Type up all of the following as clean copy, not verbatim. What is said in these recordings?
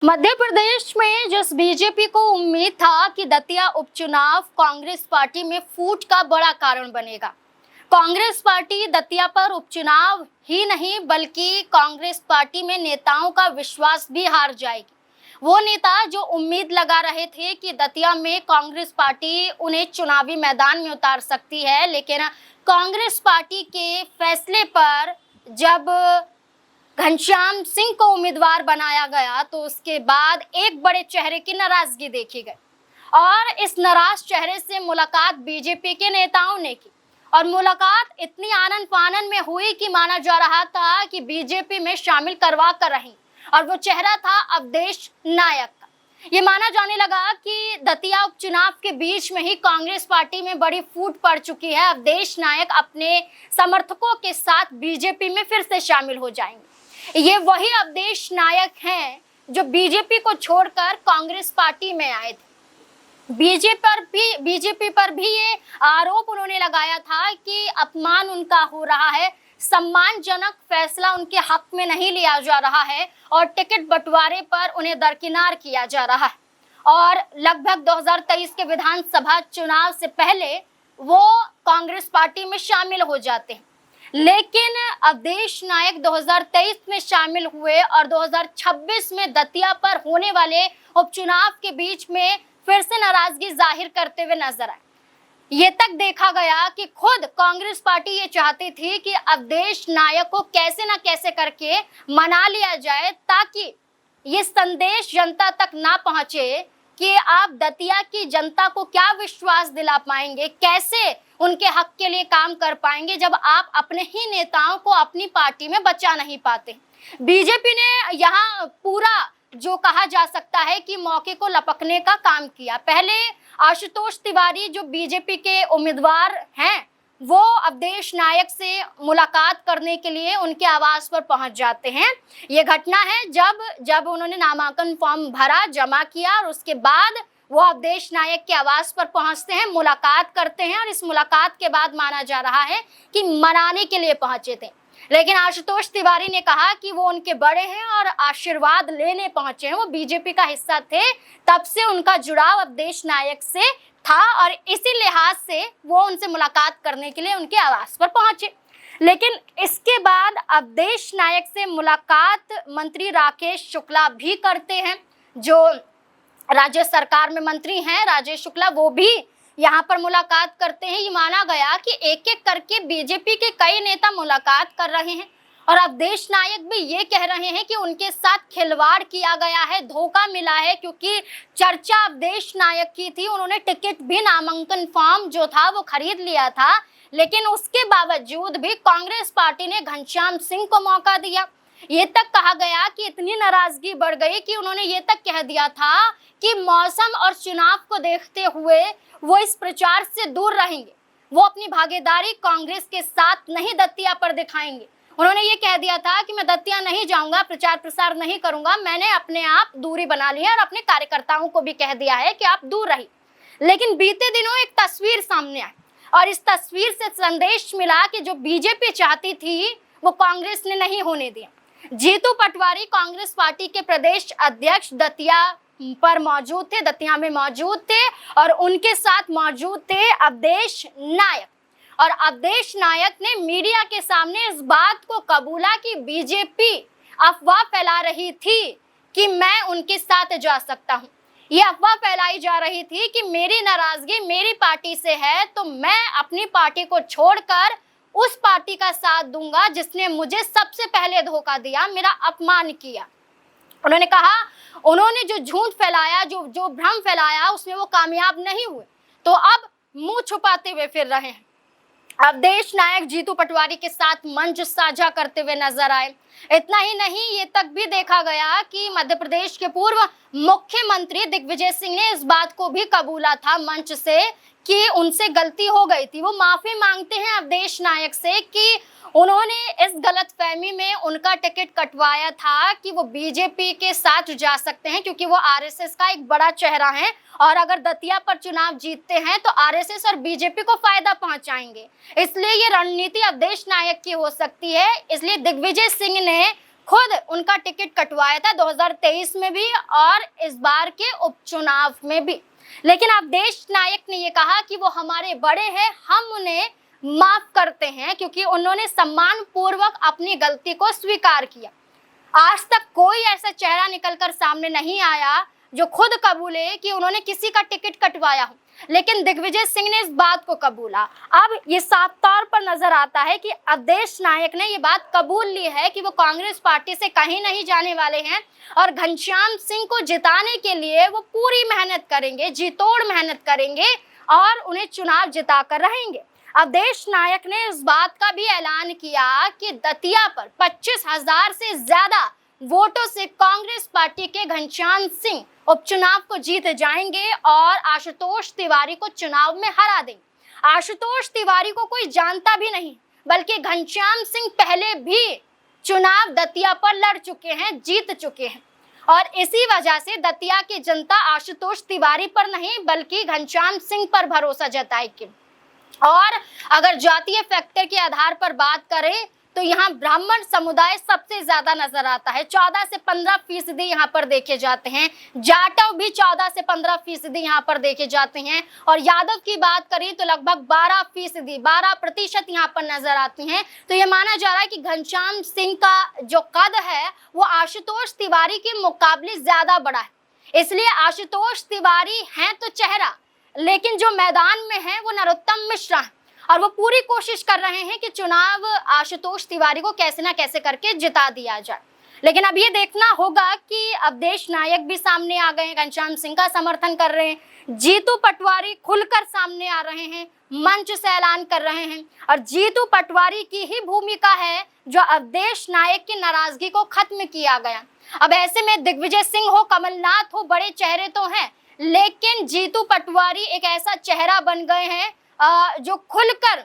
मध्य प्रदेश में जिस बीजेपी को उम्मीद था कि दतिया उपचुनाव कांग्रेस पार्टी में फूट का बड़ा कारण बनेगा। कांग्रेस पार्टी दतिया पर उपचुनाव ही नहीं बल्कि कांग्रेस पार्टी में नेताओं का विश्वास भी हार जाएगी। वो नेता जो उम्मीद लगा रहे थे कि दतिया में कांग्रेस पार्टी उन्हें चुनावी मैदान में उतार सकती है, लेकिन कांग्रेस पार्टी के फैसले पर जब घनश्याम सिंह को उम्मीदवार बनाया गया तो उसके बाद एक बड़े चेहरे की नाराजगी देखी गई और इस नाराज चेहरे से मुलाकात बीजेपी के नेताओं ने की और मुलाकात इतनी आनन फानन में हुई कि माना जा रहा था कि बीजेपी में शामिल करवा कर रही और वो चेहरा था अवधेश नायक का। ये माना जाने लगा कि दतिया उपचुनाव के बीच में ही कांग्रेस पार्टी में बड़ी फूट पड़ चुकी है। अवधेश नायक अपने समर्थकों के साथ बीजेपी में फिर से शामिल हो जाएंगे। ये वही अवधेश नायक हैं जो बीजेपी को छोड़कर कांग्रेस पार्टी में आए थे। बीजेपी पर भी ये आरोप उन्होंने लगाया था कि अपमान उनका हो रहा है, सम्मानजनक फैसला उनके हक में नहीं लिया जा रहा है और टिकट बंटवारे पर उन्हें दरकिनार किया जा रहा है। और लगभग 2023 के विधानसभा चुनाव से पहले वो कांग्रेस पार्टी में शामिल हो जाते हैं, लेकिन अवधेश नायक 2023 में शामिल हुए और 2026 में दतिया पर होने वाले उपचुनाव के बीच में फिर से नाराजगी जाहिर करते हुए नजर आए। ये तक देखा गया कि खुद कांग्रेस पार्टी ये चाहती थी कि अवधेश नायक को कैसे ना कैसे करके मना लिया जाए ताकि ये संदेश जनता तक ना पहुंचे कि आप दतिया की जनता को क्या विश्वास दिला पाएंगे, कैसे उनके हक के लिए काम कर पाएंगे जब आप अपने ही नेताओं को अपनी पार्टी में बचा नहीं पाते। बीजेपी ने यहाँ पूरा जो कहा जा सकता है कि मौके को लपकने का काम किया। पहले आशुतोष तिवारी जो बीजेपी के उम्मीदवार हैं वो अवधेश नायक से मुलाकात करने के लिए उनके आवास पर पहुंच जाते हैं। ये घटना है जब उन्होंने नामांकन फॉर्म भरा, जमा किया और उसके बाद वो अवधेश नायक के आवास पर पहुंचते हैं, मुलाकात करते हैं और इस मुलाकात के बाद माना जा रहा है कि मनाने के लिए पहुंचे थे। लेकिन आशुतोष तिवारी ने कहा कि वो उनके बड़े हैं और आशीर्वाद लेने पहुंचे हैं, वो बीजेपी का हिस्सा थे, तब से उनका जुड़ाव अवधेश नायक से था और इसी लिहाज से वो उनसे मुलाकात करने के लिए उनके आवास पर पहुंचे। लेकिन इसके बाद अवधेश नायक से मुलाकात मंत्री राकेश शुक्ला भी करते हैं, जो राज्य सरकार में मंत्री हैं। राजेश शुक्ला वो भी यहाँ पर मुलाकात करते हैं। ये माना गया कि एक एक करके बीजेपी के कई नेता मुलाकात कर रहे हैं और अवधेश नायक भी ये कह रहे हैं कि उनके साथ खिलवाड़ किया गया है, धोखा मिला है, क्योंकि चर्चा अवधेश नायक की थी। उन्होंने टिकट भी, नामांकन फॉर्म जो था वो खरीद लिया था, लेकिन उसके बावजूद भी कांग्रेस पार्टी ने घनश्याम सिंह को मौका दिया। ये तक कहा गया कि इतनी नाराजगी बढ़ गई कि उन्होंने ये तक कह दिया था कि मौसम और चुनाव को देखते हुए वो इस प्रचार से दूर रहेंगे, वो अपनी भागीदारी कांग्रेस के साथ नहीं दतिया पर दिखाएंगे। उन्होंने ये कह दिया था कि मैं दतिया नहीं जाऊंगा, प्रचार प्रसार नहीं करूंगा, मैंने अपने आप दूरी बना ली है और अपने कार्यकर्ताओं को भी कह दिया है कि आप दूर रहिए। लेकिन बीते दिनों एक तस्वीर सामने आई और इस तस्वीर से संदेश मिला कि जो बीजेपी चाहती थी वो कांग्रेस ने नहीं होने दिया। जीतू पटवारी कांग्रेस पार्टी के प्रदेश अध्यक्ष दतिया पर मौजूद थे, दतिया में मौजूद थे और उनके साथ मौजूद थे अवधेश नायक। और अवधेश नायक ने मीडिया के सामने इस बात को कबूला कि बीजेपी अफवाह फैला रही थी कि मैं उनके साथ जा सकता हूं। ये अफवाह फैलाई जा रही थी कि मेरी नाराजगी मेरी पार्टी से है तो मैं अपनी पार्टी को छोड़कर उस पार्टी का साथ दूंगा जिसने मुझे सबसे पहले धोखा दिया, मेरा अपमान किया। उन्होंने कहा उन्होंने जो झूठ फैलाया, जो भ्रम फैलाया, उसमें वो कामयाब नहीं हुए, तो अब मुंह छुपाते हुए फिर रहे हैं। अवधेश नायक जीतू पटवारी के साथ मंच साझा करते हुए नजर आए। इतना ही नहीं, ये तक भी देखा गया कि मध्य प्रदेश के पूर्व मुख्यमंत्री दिग्विजय सिंह ने इस बात को भी कबूला था मंच से कि उनसे गलती हो गई थी। वो माफी मांगते हैं अवधेश नायक से कि उन्होंने इस गलतफहमी में उनका टिकट कटवाया था कि वो बीजेपी के साथ जा सकते हैं, क्योंकि वो आरएसएस का एक बड़ा चेहरा है और अगर दतिया पर चुनाव जीतते हैं तो आरएसएस और बीजेपी को फायदा पहुंचाएंगे। इसलिए ये रणनीति अवधेश नायक की हो सकती है। इसलिए दिग्विजय सिंह ने खुद उनका टिकट कटवाया था 2023 में भी और इस बार के उपचुनाव में भी। लेकिन अवधेश नायक ने ये कहा कि वो हमारे बड़े हैं, हम उन्हें माफ करते हैं क्योंकि उन्होंने सम्मान पूर्वक अपनी गलती को स्वीकार किया। आज तक कोई ऐसा चेहरा निकलकर सामने नहीं आया जो खुद कबूले कि उन्होंने किसी का टिकट कटवाया हो, लेकिन दिग्विजय सिंह ने इस बात को कबूला। अब ये साफ तौर पर नजर आता है कि अवधेश नायक ने ये बात कबूल ली है कि वो कांग्रेस पार्टी से कहीं नहीं जाने वाले हैं और घनश्याम सिंह को जिताने के लिए वो पूरी मेहनत करेंगे, जी तोड़ मेहनत करेंगे और उन्हें चुनाव जिताकर रहेंगे। अवधेश नायक ने इस बात का भी ऐलान किया कि दतिया पर 25,000 से ज्यादा वोटों से कांग्रेस पार्टी के घनश्याम सिंह उपचुनाव को जीत जाएंगे और आशुतोष तिवारी को चुनाव में हरा देंगे। आशुतोष तिवारी को कोई जानता भी नहीं, बल्कि घनश्याम सिंह पहले भी चुनाव दतिया पर लड़ चुके हैं, जीत चुके हैं और इसी वजह से दतिया की जनता आशुतोष तिवारी पर नहीं बल्कि घनश्याम सिंह पर भरोसा जताएगी। और अगर जातीय फैक्टर के आधार पर बात करें तो यहाँ ब्राह्मण समुदाय सबसे ज्यादा नजर आता है, 14 से 15% यहाँ पर देखे जाते हैं। जाटव भी 14 से 15% यहाँ पर देखे जाते हैं और यादव की बात करें तो लगभग 12% यहाँ पर नजर आती हैं। तो ये माना जा रहा है कि घनश्याम सिंह का जो कद है वो आशुतोष तिवारी के मुकाबले ज्यादा बड़ा है। इसलिए आशुतोष तिवारी हैं तो चेहरा, लेकिन जो मैदान में है वो नरोत्तम मिश्रा है और वो पूरी कोशिश कर रहे हैं कि चुनाव आशुतोष तिवारी को कैसे ना कैसे करके जिता दिया जाए। लेकिन अब ये देखना होगा कि अवधेश नायक भी सामने आ गए हैं, घनश्याम सिंह का समर्थन कर रहे हैं, जीतू पटवारी खुलकर सामने आ रहे हैं, मंच से ऐलान कर रहे हैं और जीतू पटवारी की ही भूमिका है जो अवधेश नायक की नाराजगी को खत्म किया गया। अब ऐसे में दिग्विजय सिंह हो, कमलनाथ हो, बड़े चेहरे तो हैं, लेकिन जीतू पटवारी एक ऐसा चेहरा बन गए हैं जो खुलकर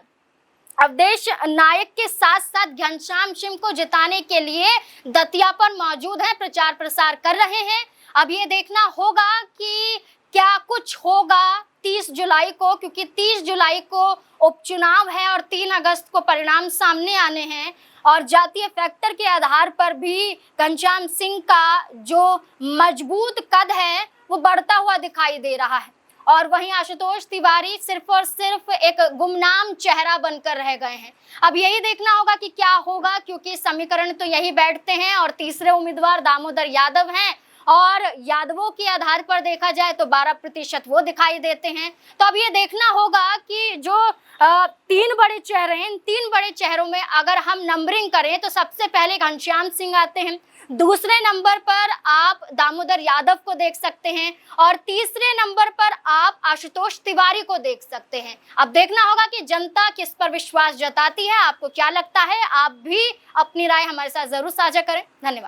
अवधेश नायक के साथ साथ घनश्याम सिंह को जिताने के लिए दतिया पर मौजूद है, प्रचार प्रसार कर रहे हैं। अब ये देखना होगा कि क्या कुछ होगा 30 जुलाई को, क्योंकि 30 जुलाई को उपचुनाव है और 3 अगस्त को परिणाम सामने आने हैं और जातीय फैक्टर के आधार पर भी घनश्याम सिंह का जो मजबूत कद है वो बढ़ता हुआ दिखाई दे रहा है और वहीं आशुतोष तिवारी सिर्फ और सिर्फ एक गुमनाम चेहरा बनकर रह गए हैं। अब यही देखना होगा कि क्या होगा, क्योंकि समीकरण तो यही बैठते हैं और तीसरे उम्मीदवार दामोदर यादव हैं और यादवों के आधार पर देखा जाए तो 12% वो दिखाई देते हैं। तो अब ये देखना होगा कि जो 3 बड़े चेहरे हैं, इन 3 बड़े चेहरों में अगर हम नंबरिंग करें तो सबसे पहले घनश्याम सिंह आते हैं, दूसरे नंबर पर आप दामोदर यादव को देख सकते हैं और तीसरे नंबर पर आप आशुतोष तिवारी को देख सकते हैं। अब देखना होगा कि जनता किस पर विश्वास जताती है। आपको क्या लगता है? आप भी अपनी राय हमारे साथ जरूर साझा करें। धन्यवाद।